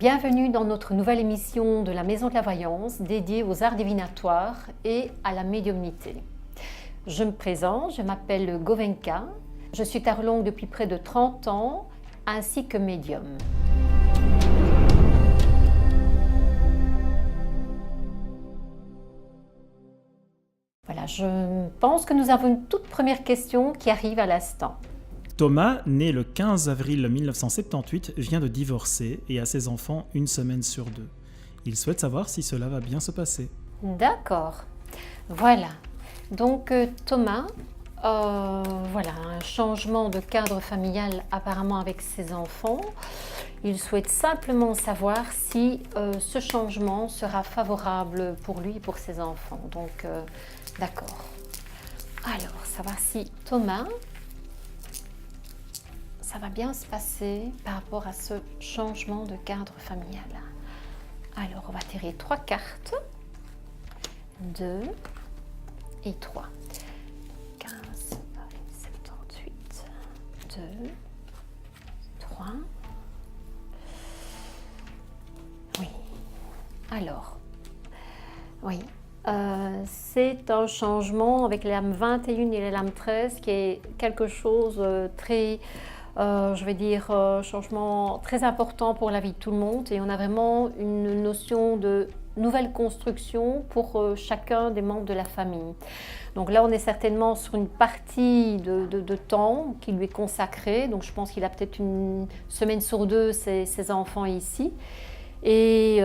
Bienvenue dans notre nouvelle émission de la Maison de la Voyance dédiée aux arts divinatoires et à la médiumnité. Je me présente, je m'appelle Govenka, je suis tarologue depuis près de 30 ans ainsi que médium. Voilà, je pense que nous avons une toute première question qui arrive à l'instant. Thomas, né le 15 avril 1978, vient de divorcer et a ses enfants une semaine sur 2. Il souhaite savoir si cela va bien se passer. D'accord, voilà. Donc Thomas, voilà, un changement de cadre familial apparemment avec ses enfants. Il souhaite simplement savoir si ce changement sera favorable pour lui et pour ses enfants. Donc d'accord. Alors, savoir si Thomas, ça va bien se passer par rapport à ce changement de cadre familial. Alors, on va tirer 3 cartes. 2 et 3. 15, 78, 2, 3. Oui. Alors, oui. C'est un changement avec les lames 21 et les lames 13 qui est quelque chose très... je vais dire, changement très important pour la vie de tout le monde et on a vraiment une notion de nouvelle construction pour chacun des membres de la famille. Donc là, on est certainement sur une partie de temps qui lui est consacrée. Donc je pense qu'il a peut-être une semaine sur 2 ses enfants ici. Et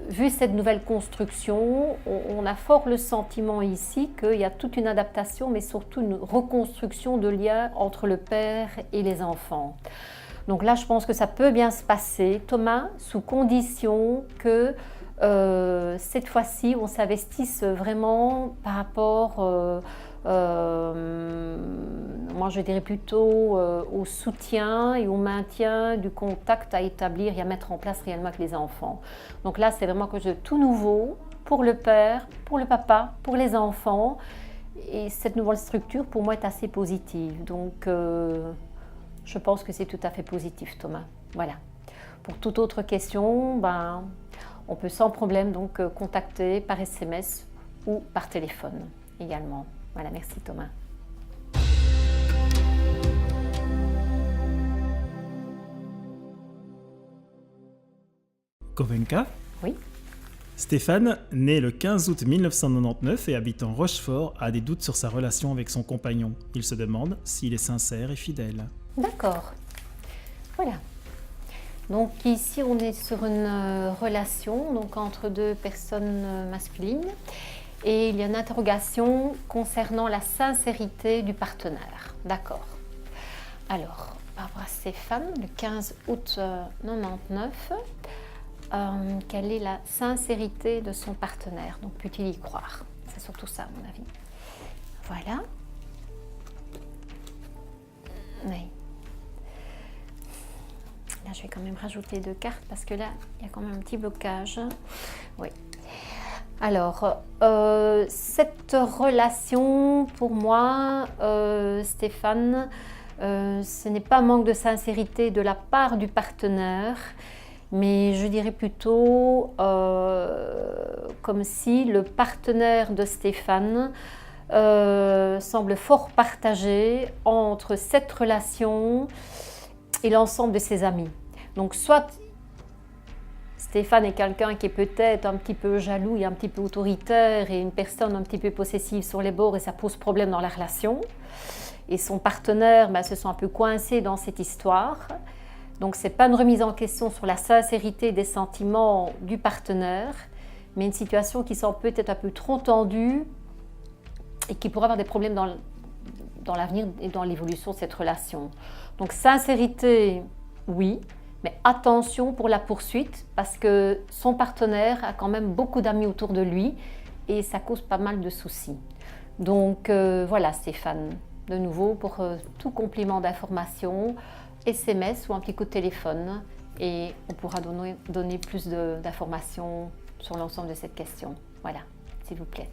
vu cette nouvelle construction, on a fort le sentiment ici qu'il y a toute une adaptation, mais surtout une reconstruction de lien entre le père et les enfants. Donc là, je pense que ça peut bien se passer, Thomas, sous condition que cette fois-ci, on s'investisse vraiment par rapport... moi je dirais plutôt au soutien et au maintien du contact à établir et à mettre en place réellement avec les enfants. Donc là c'est vraiment quelque chose de tout nouveau pour le père, pour le papa, pour les enfants et cette nouvelle structure pour moi est assez positive. Donc je pense que c'est tout à fait positif Thomas. Voilà. Pour toute autre question, on peut sans problème donc contacter par SMS ou par téléphone également. Voilà, merci Thomas. Govenka ? Oui. Stéphane, né le 15 août 1999 et habitant Rochefort, a des doutes sur sa relation avec son compagnon. Il se demande s'il est sincère et fidèle. D'accord. Voilà. Donc ici, on est sur une relation donc, entre 2 personnes masculines. Et il y a une interrogation concernant la sincérité du partenaire. D'accord. Alors, par rapport à Stéphane, le 15 août 1999, quelle est la sincérité de son partenaire? Donc, peut-il y croire? C'est surtout ça, à mon avis. Voilà. Oui. Là, je vais quand même rajouter 2 cartes parce que là, il y a quand même un petit blocage. Oui. Alors, cette relation, pour moi, Stéphane, ce n'est pas un manque de sincérité de la part du partenaire, mais je dirais plutôt comme si le partenaire de Stéphane semble fort partagé entre cette relation et l'ensemble de ses amis. Donc, soit Stéphane est quelqu'un qui est peut-être un petit peu jaloux et un petit peu autoritaire et une personne un petit peu possessive sur les bords et ça pose problème dans la relation. Et son partenaire se sent un peu coincé dans cette histoire. Donc ce n'est pas une remise en question sur la sincérité des sentiments du partenaire, mais une situation qui semble peut-être un peu trop tendue et qui pourrait avoir des problèmes dans l'avenir et dans l'évolution de cette relation. Donc sincérité, oui. Mais attention pour la poursuite parce que son partenaire a quand même beaucoup d'amis autour de lui et ça cause pas mal de soucis. Donc voilà Stéphane, de nouveau pour tout complément d'information, SMS ou un petit coup de téléphone et on pourra donner plus d'informations sur l'ensemble de cette question. Voilà, s'il vous plaît.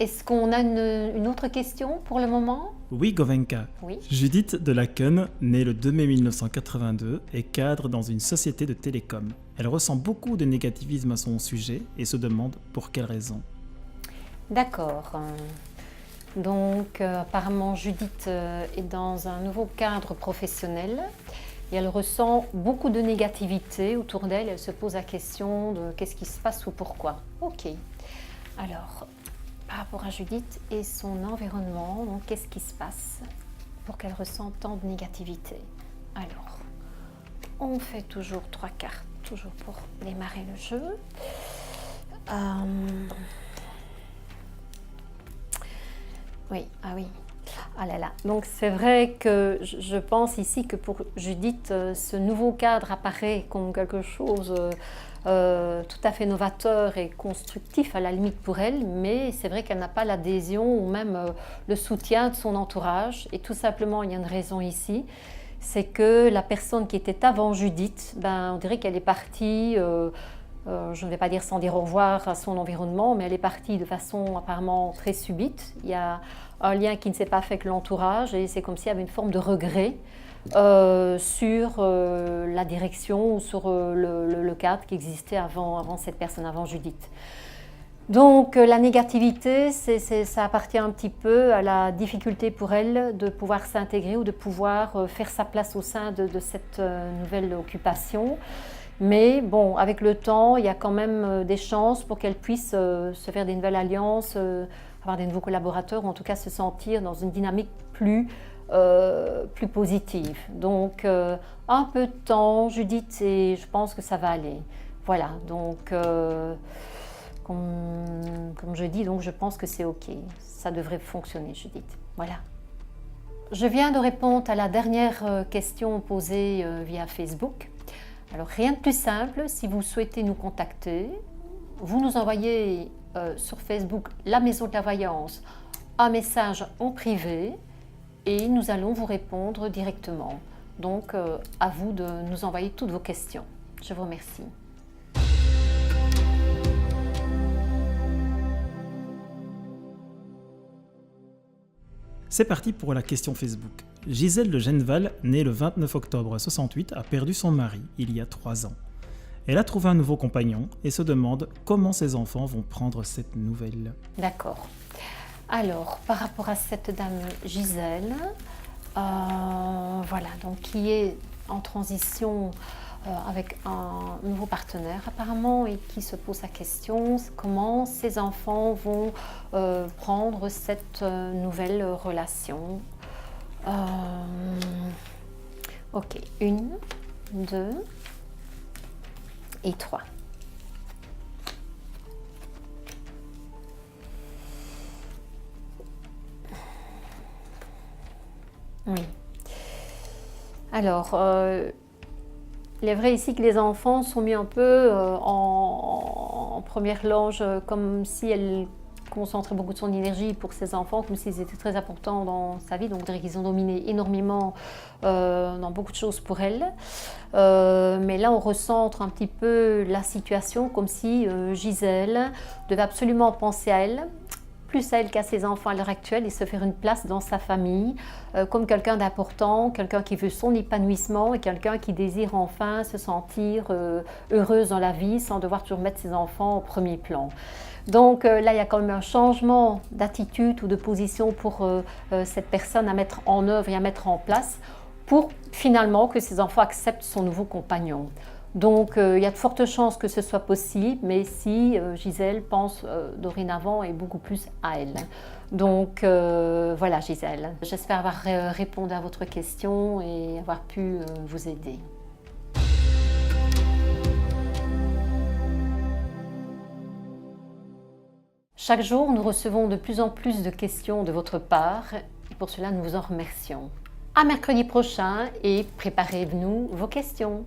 Est-ce qu'on a une autre question pour le moment? Oui, Govenka. Oui. Judith de Laken, née le 2 mai 1982, est cadre dans une société de télécom. Elle ressent beaucoup de négativisme à son sujet et se demande pour quelle raison. D'accord. Donc, apparemment, Judith est dans un nouveau cadre professionnel et elle ressent beaucoup de négativité autour d'elle. Elle se pose la question de qu'est-ce qui se passe ou pourquoi. Ok. Alors, par rapport à Judith et son environnement, donc qu'est-ce qui se passe pour qu'elle ressente tant de négativité? Alors, on fait toujours 3 cartes, toujours pour démarrer le jeu. Oui, ah oui. Ah là là. Donc c'est vrai que je pense ici que pour Judith, ce nouveau cadre apparaît comme quelque chose tout à fait novateur et constructif à la limite pour elle, mais c'est vrai qu'elle n'a pas l'adhésion ou même le soutien de son entourage. Et tout simplement, il y a une raison ici, c'est que la personne qui était avant Judith, on dirait qu'elle est partie, je ne vais pas dire sans dire au revoir à son environnement, mais elle est partie de façon apparemment très subite. Il y a un lien qui ne s'est pas fait avec l'entourage et c'est comme s'il y avait une forme de regret sur la direction ou sur le cadre qui existait avant cette personne, avant Judith. Donc la négativité, ça appartient un petit peu à la difficulté pour elle de pouvoir s'intégrer ou de pouvoir faire sa place au sein de cette nouvelle occupation. Mais bon, avec le temps, il y a quand même des chances pour qu'elle puisse se faire des nouvelles alliances, avoir des nouveaux collaborateurs, ou en tout cas se sentir dans une dynamique plus positive. Donc, un peu de temps, Judith, et je pense que ça va aller. Voilà, donc, comme je dis, donc je pense que c'est OK. Ça devrait fonctionner, Judith. Voilà. Je viens de répondre à la dernière question posée via Facebook. Alors, rien de plus simple, si vous souhaitez nous contacter, vous nous envoyez sur Facebook La Maison de la Voyance un message en privé et nous allons vous répondre directement. Donc, à vous de nous envoyer toutes vos questions. Je vous remercie. C'est parti pour la question Facebook. Gisèle de Genneval, née le 29 octobre 68, a perdu son mari il y a 3 ans. Elle a trouvé un nouveau compagnon et se demande comment ses enfants vont prendre cette nouvelle. D'accord. Alors, par rapport à cette dame Gisèle, voilà, donc qui est en transition avec un nouveau partenaire apparemment et qui se pose la question comment ses enfants vont prendre cette nouvelle relation. Ok, 1, 2 et 3. Oui. Alors, il est vrai ici que les enfants sont mis un peu en première loge, comme si elle concentrait beaucoup de son énergie pour ses enfants, comme s'ils étaient très importants dans sa vie. Donc, on dirait qu'ils ont dominé énormément dans beaucoup de choses pour elle. Mais là, on recentre un petit peu la situation, comme si Gisèle devait absolument penser à elle, plus à elle qu'à ses enfants à l'heure actuelle, et se faire une place dans sa famille comme quelqu'un d'important, quelqu'un qui veut son épanouissement et quelqu'un qui désire enfin se sentir heureuse dans la vie sans devoir toujours mettre ses enfants au premier plan. Donc là, il y a quand même un changement d'attitude ou de position pour cette personne à mettre en œuvre et à mettre en place pour finalement que ses enfants acceptent son nouveau compagnon. Donc, il y a de fortes chances que ce soit possible, mais si Gisèle pense dorénavant et beaucoup plus à elle. Donc, voilà Gisèle. J'espère avoir répondu à votre question et avoir pu vous aider. Chaque jour, nous recevons de plus en plus de questions de votre part et pour cela, nous vous en remercions. À mercredi prochain et préparez-nous vos questions.